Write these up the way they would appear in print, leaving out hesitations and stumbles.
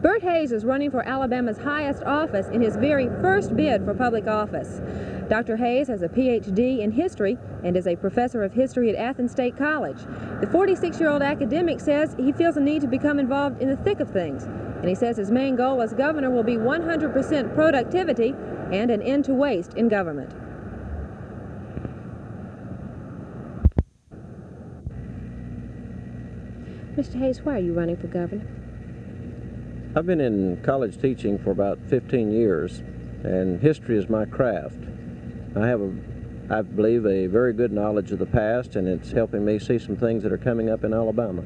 Bert Hayes is running for Alabama's highest office in his very first bid for public office. Dr. Hayes has a Ph.D. in history and is a professor of history at Athens State College. The 46-year-old academic says he feels a need to become involved in the thick of things, and he says his main goal as governor will be 100% productivity and an end to waste in government. Mr. Hayes, why are you running for governor? I've been in college teaching for about 15 years, and history is my craft. I believe, a very good knowledge of the past, and it's helping me see some things that are coming up in Alabama.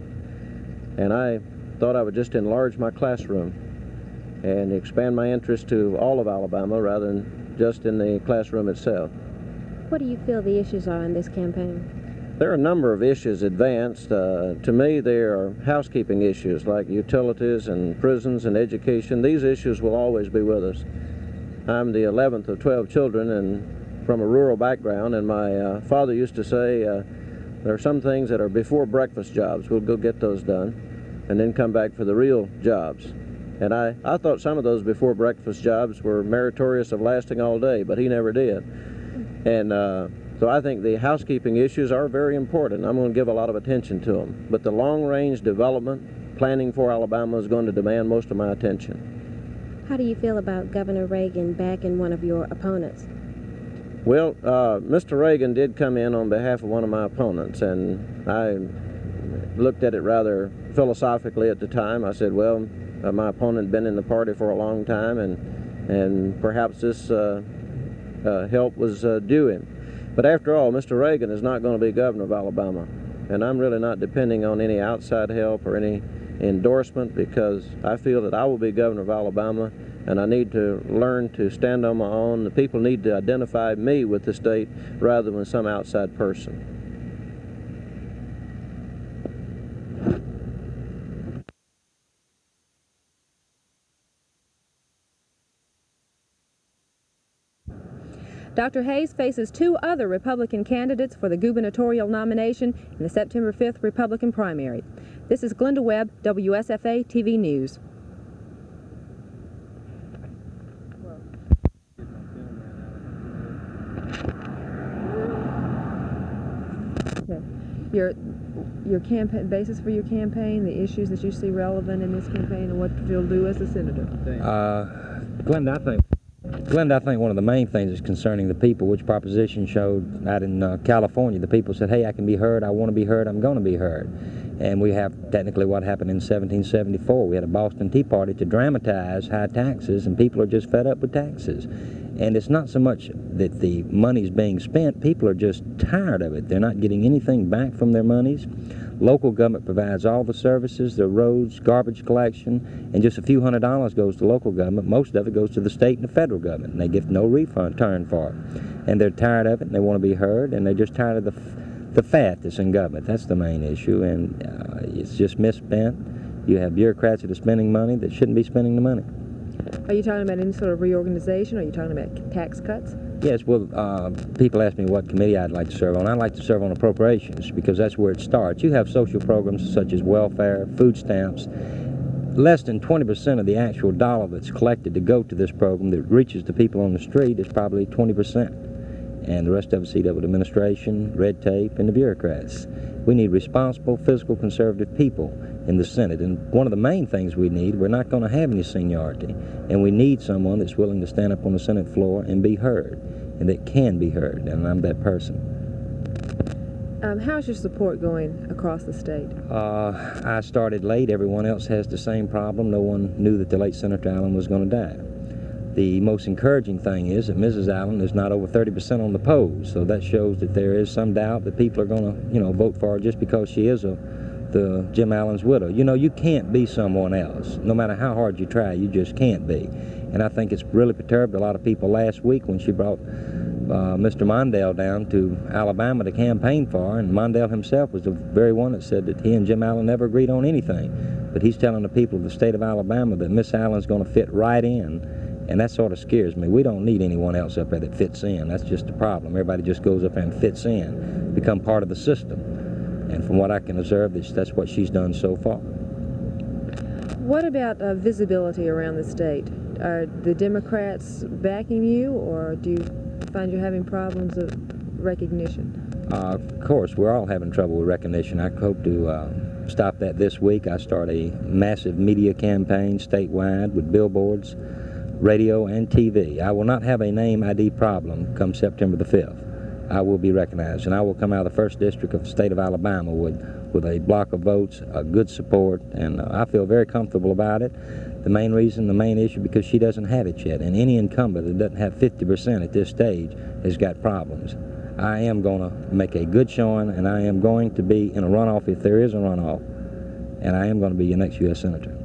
And I thought I would just enlarge my classroom and expand my interest to all of Alabama rather than just in the classroom itself. What do you feel the issues are in this campaign? There are a number of issues advanced. To me, there are housekeeping issues like utilities and prisons and education. These issues will always be with us. I'm the 11th of 12 children and from a rural background, and my father used to say there are some things that are before breakfast jobs. We'll go get those done and then come back for the real jobs. And I thought some of those before breakfast jobs were meritorious of lasting all day, but he never did. And so I think the housekeeping issues are very important. I'm going to give a lot of attention to them. But the long-range development planning for Alabama is going to demand most of my attention. How do you feel about Governor Reagan backing one of your opponents? Well, Mr. Reagan did come in on behalf of one of my opponents, and I looked at it rather philosophically at the time. I said, well, my opponent had been in the party for a long time, and perhaps this help was due him. But after all, Mr. Reagan is not going to be governor of Alabama, and I'm really not depending on any outside help or any endorsement, because I feel that I will be governor of Alabama, and I need to learn to stand on my own. The people need to identify me with the state rather than some outside person. Dr. Hayes faces two other Republican candidates for the gubernatorial nomination in the September 5th Republican primary. This is Glenda Webb, WSFA TV News. Okay. Your campaign basis for your campaign, the issues that you see relevant in this campaign, and what you'll do as a senator. Glenda, I think one of the main things is concerning the people, which proposition showed out in California. The people said, hey, I can be heard, I want to be heard, I'm going to be heard. And we have technically what happened in 1774. We had a Boston Tea Party to dramatize high taxes, and people are just fed up with taxes. And it's not so much that the money's being spent, people are just tired of it. They're not getting anything back from their monies. Local government provides all the services, the roads, garbage collection, and just a few $100s goes to local government. Most of it goes to the state and the federal government, and they get no return for it. And they're tired of it, and they want to be heard, and they're just tired of the fat that's in government. That's the main issue, and it's just misspent. You have bureaucrats that are spending money that shouldn't be spending the money. Are you talking about any sort of reorganization? Are you talking about tax cuts? Yes, well, people ask me what committee I'd like to serve on. I'd like to serve on appropriations, because that's where it starts. You have social programs such as welfare, food stamps. Less than 20% of the actual dollar that's collected to go to this program that reaches the people on the street is probably 20%. And the rest of it's eat up with administration, red tape, and the bureaucrats. We need responsible, fiscal, conservative people in the Senate. And one of the main things we need, we're not going to have any seniority. And we need someone that's willing to stand up on the Senate floor and be heard, and that can be heard, and I'm that person. How's your support going across the state? I started late. Everyone else has the same problem. No one knew that the late Senator Allen was going to die. The most encouraging thing is that Mrs. Allen is not over 30% on the polls, so that shows that there is some doubt that people are going to, vote for her just because she is the Jim Allen's widow. You can't be someone else. No matter how hard you try, you just can't be. And I think it's really perturbed a lot of people last week when she brought Mr. Mondale down to Alabama to campaign for her, and Mondale himself was the very one that said that he and Jim Allen never agreed on anything. But he's telling the people of the state of Alabama that Miss Allen's going to fit right in. And that sort of scares me. We don't need anyone else up there that fits in. That's just the problem. Everybody just goes up there and fits in, become part of the system. And from what I can observe, that's what she's done so far. What about visibility around the state? Are the Democrats backing you, or do you find you're having problems of recognition? Of course, we're all having trouble with recognition. I hope to stop that this week. I start a massive media campaign statewide with billboards, radio, and TV. I will not have a name ID problem come September the 5th. I will be recognized, and I will come out of the 1st District of the state of Alabama with a block of votes, a good support, and I feel very comfortable about it. The main reason, the main issue, because she doesn't have it yet, and any incumbent that doesn't have 50% at this stage has got problems. I am going to make a good showing, and I am going to be in a runoff if there is a runoff, and I am going to be your next U.S. Senator.